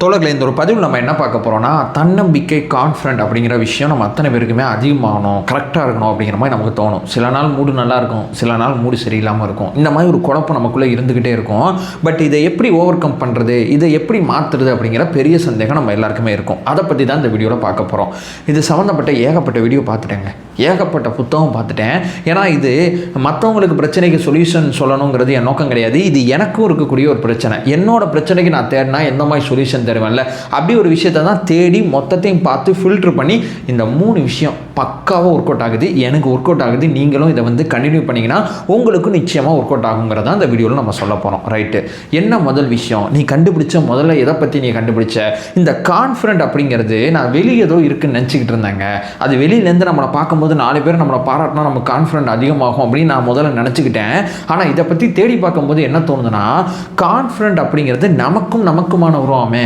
தோழர்களே, இந்த ஒரு பதிவில் நம்ம என்ன பார்க்க போகிறோம்னா, தன்னம்பிக்கை கான்ஃபிடென்ட் அப்படிங்கிற விஷயம் நம்ம அத்தனை பேருக்குமே அதிகமாகணும், கரெக்டாக இருக்கணும் அப்படிங்கிற மாதிரி நமக்கு தோணும். சில நாள் மூடு நல்லா இருக்கும், சில நாள் மூடு சரியில்லாமல் இருக்கும். இந்த மாதிரி ஒரு குழப்பம் நமக்குள்ளே இருந்துக்கிட்டே இருக்கும். பட் இதை எப்படி ஓவர் கம் பண்ணுறது, இதை எப்படி மாற்றுறது அப்படிங்கிற பெரிய சந்தேகம் நம்ம எல்லாருக்குமே இருக்கும். அதை பற்றி தான் இந்த வீடியோவில் பார்க்க போகிறோம். இது சம்மந்தப்பட்ட ஏகப்பட்ட வீடியோ பார்த்துட்டேங்க, ஏகப்பட்ட புத்தகம் பார்த்துட்டேன். ஏன்னா இது மற்றவங்களுக்கு பிரச்சனைக்கு சொல்யூஷன் சொல்லணுங்கிறது என் நோக்கம் கிடையாது. இது எனக்கும் இருக்கக்கூடிய ஒரு பிரச்சனை. என்னோட பிரச்சனைக்கு நான் தேடினா எந்த மாதிரி சொல்யூஷன் தருவேன்ல, அப்படி ஒரு விஷயத்தை தான் தேடி மொத்தத்தையும் பார்த்து ஃபில்ட்ரு பண்ணி இந்த 3 விஷயம் பக்காவாக ஒர்க் அவுட் ஆகுது, எனக்கு ஒர்க் அவுட் ஆகுது, நீங்களும் இதை வந்து கண்டினியூ பண்ணிங்கன்னா உங்களுக்கும் நிச்சயமாக ஒர்க் அவுட் ஆகுங்கிறதான் இந்த வீடியோவில் நம்ம சொல்ல போகிறோம். ரைட்டு, என்ன முதல் விஷயம் நீ கண்டுபிடிச்ச, முதல்ல எதை பற்றி நீ கண்டுபிடிச்ச இந்த கான்ஃபிடென்ட் அப்படிங்கிறது? நான் வெளியே ஏதோ இருக்குன்னு நினச்சிக்கிட்டு இருந்தேங்க. அது வெளியிலேருந்து நம்மளை பார்க்கும்போது 4 பேர் நம்மளை பாராட்டினா நம்ம கான்ஃபிடென்ட் அதிகமாகும் அப்படின்னு நான் முதல்ல நினச்சிக்கிட்டேன். ஆனால் இதை பற்றி தேடி பார்க்கும்போது என்ன தோணுதுன்னா, கான்ஃபிடென்ட் அப்படிங்கிறது நமக்குமான உருவமே.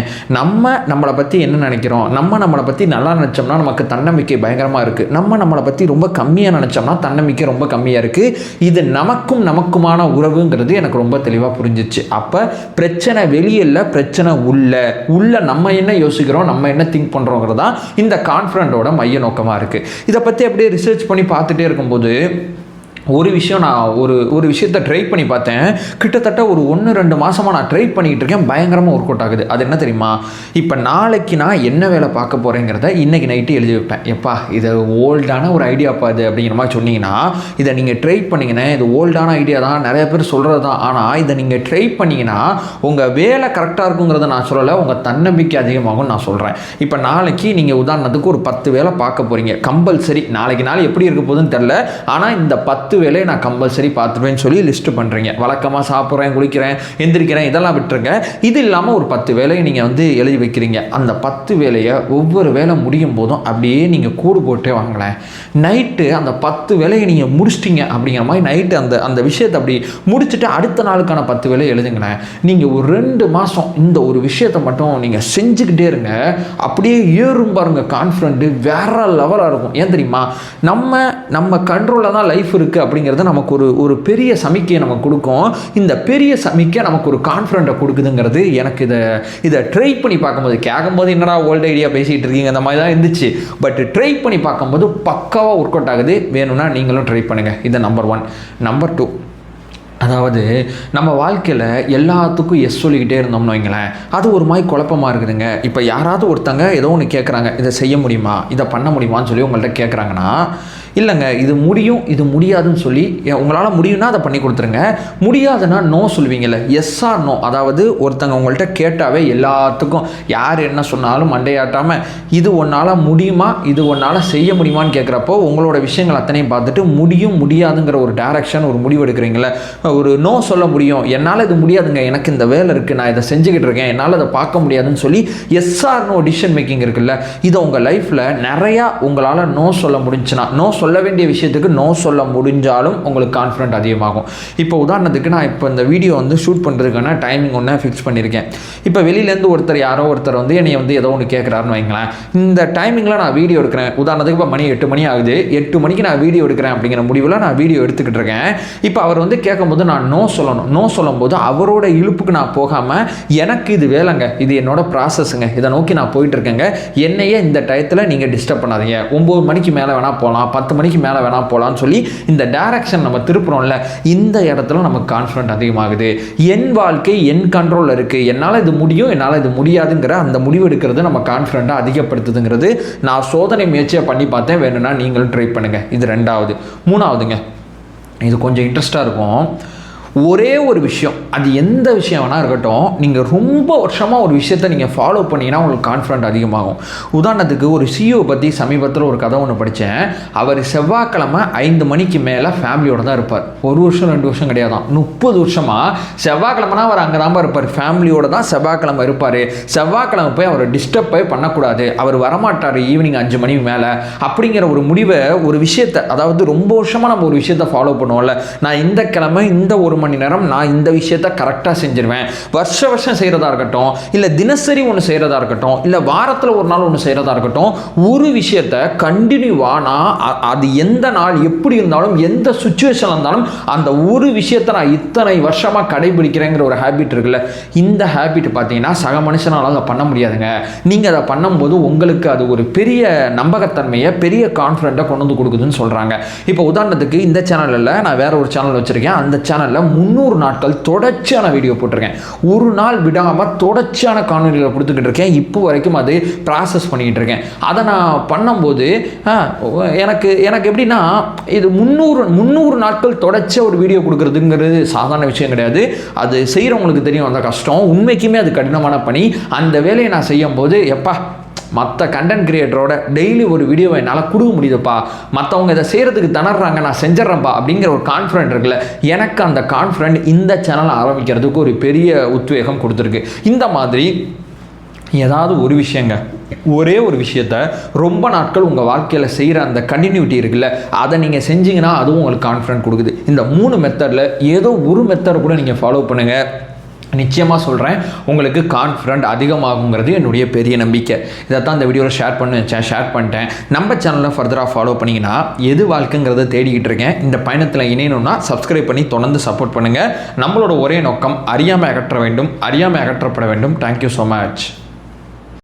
நம்மளை பற்றி என்ன நினைக்கிறோம், நம்மளை பற்றி நல்லா நினச்சோம்னா நமக்கு தன்னம்பிக்கை பயங்கரமாக இருக்குது. நம்மளை பற்றி ரொம்ப கம்மியாக நினச்சோம்னா தன்னம்பிக்கை ரொம்ப கம்மியாக இருக்குது. இது நமக்குமான உறவுங்கிறது எனக்கு ரொம்ப தெளிவாக புரிஞ்சிச்சு. அப்போ பிரச்சனை வெளியே இல்லை, பிரச்சனை உள்ள நம்ம என்ன யோசிக்கிறோம், நம்ம என்ன திங்க் பண்ணுறோங்கிறது தான் இந்த கான்ஃபிடென்ட்டோட மைய நோக்கமாக இருக்குது. இதை பற்றி அப்படியே ரிசர்ச் பண்ணி பார்த்துட்டே இருக்கும்போது ஒரு விஷயம், நான் ஒரு விஷயத்தை ட்ரை பண்ணி பார்த்தேன். கிட்டத்தட்ட ஒரு 1-2 மாதமாக நான் ட்ரை பண்ணிக்கிட்டு இருக்கேன். பயங்கரமாக ஒர்க் அவுட் ஆகுது. அது என்ன தெரியுமா? இப்போ நாளைக்கு நான் என்ன வேலை பார்க்க போகிறேங்கிறத இன்றைக்கி நைட்டு எழுதி வைப்பேன். எப்பா இது ஓல்டான ஒரு ஐடியாப்பா இது அப்படிங்கிற மாதிரி சொன்னீங்கன்னா, இதை நீங்கள் ட்ரை பண்ணிங்கன்னா, இது ஓல்டான ஐடியா தான், நிறைய பேர் சொல்கிறது தான். ஆனால் இதை நீங்கள் ட்ரை பண்ணிங்கன்னா உங்கள் வேலை கரெக்டாக இருக்குங்கிறத நான் சொல்லலை, உங்கள் தன்னம்பிக்கை அதிகமாகும் நான் சொல்கிறேன். இப்போ நாளைக்கு நீங்கள் உதாரணத்துக்கு ஒரு 10 வேலை பார்க்க போகிறீங்க கம்பல்சரி. நாளைக்கு நாள் எப்படி இருக்க போகுதுன்னு தெரில, ஆனால் இந்த 10 வேலையை நான் கம்பல்சரி பார்த்துருவேன்னு சொல்லி லிஸ்ட்டு பண்ணுறீங்க. வழக்கமாக சாப்பிட்றேன், குளிக்கிறேன், எந்திரிக்கிறேன், இதெல்லாம் விட்டுருங்க. இது இல்லாமல் ஒரு 10 வேலையை நீங்கள் வந்து எழுதி வைக்கிறீங்க. அந்த 10 வேலையை ஒவ்வொரு வேலை முடியும் போதும் அப்படியே நீங்கள் கூடு போட்டே வாங்களேன். நைட்டு அந்த 10 வேலையை நீங்கள் முடிச்சிட்டிங்க அப்படிங்கிற மாதிரி நைட்டு அந்த விஷயத்தை அப்படி முடிச்சுட்டு அடுத்த நாளுக்கான 10 வேலையை எழுதுங்களேன். நீங்கள் ஒரு 2 மாதம் இந்த ஒரு விஷயத்தை மட்டும் நீங்கள் செஞ்சுக்கிட்டே இருங்க. அப்படியே ஏறும் பாருங்க, கான்ஃபிடென்ட்டு வேற லெவலாக இருக்கும். ஏன் தெரியுமா? நம்ம கண்ட்ரோலில் தான் லைஃப் இருக்குது அப்படிங்கிறது நமக்கு ஒரு பெரிய சமிக்கையை நமக்கு கொடுக்கும். இந்த பெரிய சமிக்கை நமக்கு ஒரு கான்ஃபிடென்ட்டை கொடுக்குதுங்கிறது எனக்கு இதை ட்ரை பண்ணி பார்க்கும்போது, கேட்கும்போது என்னடா ஓல்டு ஐடியா பேசிகிட்டு இருக்கீங்க அந்த மாதிரி தான் இருந்துச்சு. பட் ட்ரை பண்ணி பார்க்கும்போது பக்காவாக ஒர்க் அவுட் ஆகுது. வேணும்னா நீங்களும் ட்ரை பண்ணுங்கள். இது நம்பர் 1. நம்பர் 2, அதாவது நம்ம வாழ்க்கையில் எல்லாத்துக்கும் எஸ் சொல்லிக்கிட்டே இருந்தோம்னு வைங்களேன், அது ஒரு மாதிரி குழப்பமாக இருக்குதுங்க. இப்போ யாராவது ஒருத்தங்க ஏதோ ஒன்று கேட்குறாங்க, இதை செய்ய முடியுமா, இதை பண்ண முடியுமான்னு சொல்லி உங்கள்கிட்ட கேட்குறாங்கன்னா, இல்லைங்க இது முடியும் இது முடியாதுன்னு சொல்லி, உங்களால் முடியும்னா அதை பண்ணி கொடுத்துருங்க, முடியாதுன்னா நோ சொல்லுவீங்கள்ல, எஸ் ஆர் நோ. அதாவது ஒருத்தங்க உங்கள்கிட்ட கேட்டாவே எல்லாத்துக்கும் யார் என்ன சொன்னாலும் மண்டையாட்டாமல் இது ஒன்றால் முடியுமா, இது ஒன்றால் செய்ய முடியுமான்னு கேட்குறப்போ உங்களோட விஷயங்கள் அத்தனையும் பார்த்துட்டு முடியும் முடியாதுங்கிற ஒரு டைரக்ஷன், ஒரு முடிவு எடுக்கிறீங்களே. ஒரு நோ சொல்ல முடியும், என்னால் இது முடியாதுங்க, எனக்கு இந்த வேலை இருக்குது, நான் இதை செஞ்சுக்கிட்டு இருக்கேன், என்னால் அதை பார்க்க முடியாதுன்னு சொல்லி yes or no decision making இருக்குல்ல, இதை உங்கள் லைஃப்பில் நிறையா உங்களால் நோ சொல்ல முடிஞ்சுன்னா, நோ சொல்ல வேண்டிய விஷயத்துக்கு நோ சொல்ல முடிஞ்சாலும் உங்களுக்கு கான்ஃபிடென்ட் அதிகமாகும். இப்போ உதாரணத்துக்கு நான் இப்போ இந்த வீடியோ வந்து ஷூட் பண்ணுறதுக்கான டைமிங் ஒன்று ஃபிக்ஸ் பண்ணியிருக்கேன். இப்போ வெளியிலேருந்து யாரோ ஒருத்தர் வந்து என்னை வந்து ஏதோ ஒன்று கேட்குறாருன்னு வைங்களேன். இந்த டைமிங்கில் நான் வீடியோ எடுக்கிறேன். உதாரணத்துக்கு இப்போ மணி 8 மணி ஆகுது, 8 மணிக்கு நான் வீடியோ எடுக்கிறேன் அப்படிங்கிற முடிவில் நான் வீடியோ எடுத்துக்கிட்டு இருக்கேன். இப்போ அவர் வந்து கேட்கும்போது நான் நோ சொல்லணும். நோ சொல்லும்போது அவரோட இழுப்புக்கு நான் போகாமல், எனக்கு இது வேலைங்க, இது என்னோட ப்ராசஸுங்க, இதை நோக்கி நான் போயிட்டு இருக்கேங்க, என்னையே இந்த டயத்தில் நீங்கள் டிஸ்டர்ப் பண்ணாதீங்க, 9 மணிக்கு மேலே வேணால் போகலாம், 10 மணிக்கு மேலே வேணால் போகலான்னு சொல்லி இந்த டைரக்ஷன் நம்ம திருப்புறோம்ல, இந்த இடத்துல நமக்கு கான்ஃபிடென்ட் அதிகமாகுது. என் வாழ்க்கை என் கண்ட்ரோலில் இருக்குது, என்னால் இது முடியும், என்னால் இது முடியாதுங்கிற அந்த முடிவு எடுக்கிறது நம்ம கான்ஃபிடென்ட்டாக அதிகப்படுத்துதுங்கிறது நான் சோதனை முயற்சியாக பண்ணி பார்த்தேன். வேணும்னா நீங்களும் ட்ரை பண்ணுங்கள். இது 2வது. 3வதுங்க, இது கொஞ்சம் இன்ட்ரெஸ்டாக இருக்கும். ஒரே ஒரு விஷயம், அது எந்த விஷயம் வேணால் இருக்கட்டும், நீங்கள் ரொம்ப வருஷமாக ஒரு விஷயத்தை நீங்கள் ஃபாலோ பண்ணிங்கன்னா உங்களுக்கு கான்ஃபிடென்ட் அதிகமாகும். உதாரணத்துக்கு ஒரு CEO பற்றி சமீபத்தில் ஒரு கதை ஒன்று படித்தேன். அவர் செவ்வாய்க்கிழமை 5 மணிக்கு மேலே ஃபேமிலியோடு தான் இருப்பார். 1 வருஷம் 2 வருஷம் கிடையாதான், 30 வருஷமாக செவ்வாய்க்கிழமைனா அவர் அங்கே தான் இருப்பார், ஃபேமிலியோடு தான் செவ்வாய்க்கிழமை இருப்பார். செவ்வாய்க்கிழமை போய் அவரை டிஸ்டர்பே பண்ணக்கூடாது, அவர் வரமாட்டார் ஈவினிங் 5 மணிக்கு மேலே அப்படிங்கிற ஒரு முடிவை, ஒரு விஷயத்தை, அதாவது ரொம்ப வருஷமாக நம்ம ஒரு விஷயத்தை ஃபாலோ பண்ணுவோம்ல, நான் இந்த கிழமை இந்த 1 மணி நேரம் நான் இந்த விஷயத்த கரெக்டாக செஞ்சிருவேன். வருஷம் செய்கிறதா இருக்கட்டும், இல்லை தினசரி ஒன்று செய்கிறதா இருக்கட்டும், இல்லை வாரத்தில் ஒரு நாள் ஒன்று செய்கிறதா இருக்கட்டும், ஒரு விஷயத்த கண்டினியூவாக நான் அது எந்த நாள் எப்படி இருந்தாலும் எந்த சுச்சுவேஷன் இருந்தாலும் அந்த ஒரு விஷயத்தை நான் இத்தனை வருஷமாக கடைபிடிக்கிறேங்கிற ஒரு ஹேபிட் இருக்குல்ல, இந்த ஹேபிட் பார்த்தீங்கன்னா சக மனுஷனால அதை பண்ண முடியாதுங்க. நீங்கள் அதை பண்ணும்போது உங்களுக்கு அது ஒரு பெரிய நம்பகத்தன்மையை, பெரிய கான்ஃபிடென்ட்டை கொண்டு வந்து கொடுக்குதுன்னு சொல்கிறாங்க. இப்போ உதாரணத்துக்கு இந்த சேனலில் நான் வேற ஒரு சேனல் வச்சுருக்கேன். அந்த சேனலில் 300 நாட்கள் தொடர்ச்சியான வீடியோ போட்டிருக்கேன். ஒரு நாள் விடாமல் தொடர்ச்சியான காணொலிகளை கொடுத்துக்கிட்டு இருக்கேன். இப்போ வரைக்கும் அது ப்ராசஸ் பண்ணிக்கிட்டு இருக்கேன். அதை நான் பண்ணும்போது எனக்கு எப்படின்னா, இது 300 நாட்கள் தொடர்ச்சியாக ஒரு வீடியோ கொடுக்குறதுங்கிறது சாதாரண விஷயம் கிடையாது. அது செய்கிறவங்களுக்கு தெரியும் அந்த கஷ்டம். உண்மைக்குமே அது கடினமான பணி. அந்த வேலையை நான் செய்யும் போது எப்பா மற்ற கண்டென்ட் கிரியேட்டரோட டெய்லி ஒரு வீடியோவை என்னால் கொடுக்க முடியுதுப்பா, மற்றவங்க இதை செய்கிறதுக்கு திணறாங்க, நான் செஞ்சிடறேன்ப்பா அப்படிங்கிற ஒரு கான்ஃபிடென்ட் இருக்குல்ல, எனக்கு அந்த கான்ஃபிடென்ட் இந்த சேனல் ஆரம்பிக்கிறதுக்கு ஒரு பெரிய உத்வேகம் கொடுத்துருக்கு. இந்த மாதிரி ஏதாவது ஒரு விஷயங்க, ஒரே ஒரு விஷயத்த ரொம்ப நாட்கள் உங்கள் வாழ்க்கையில் செய்கிற அந்த கண்டினியூட்டி இருக்குல்ல, அதை நீங்கள் செஞ்சீங்கன்னா அதுவும் உங்களுக்கு கான்ஃபிடென்ட் கொடுக்குது. இந்த 3 மெத்தடில் ஏதோ ஒரு மெத்தடை கூட நீங்கள் ஃபாலோ பண்ணுங்கள். நிச்சயமாக சொல்கிறேன், உங்களுக்கு கான்ஃபிடென்ட் அதிகமாகுங்கிறது என்னுடைய பெரிய நம்பிக்கை. இதை தான் இந்த வீடியோவில் ஷேர் பண்ணிட்டேன். நம்ம சேனலில் ஃபர்தராக ஃபாலோ பண்ணிங்கன்னா எது வாழ்க்கைங்கிறத தேடிக்கிட்டு இருக்கேன். இந்த பயணத்தில் இணையணும்னா சப்ஸ்கிரைப் பண்ணி தொடர்ந்து சப்போர்ட் பண்ணுங்கள். நம்மளோட ஒரே நோக்கம் அறியாமை அகற்ற வேண்டும், அறியாமை அகற்றப்பட வேண்டும். Thank you so much.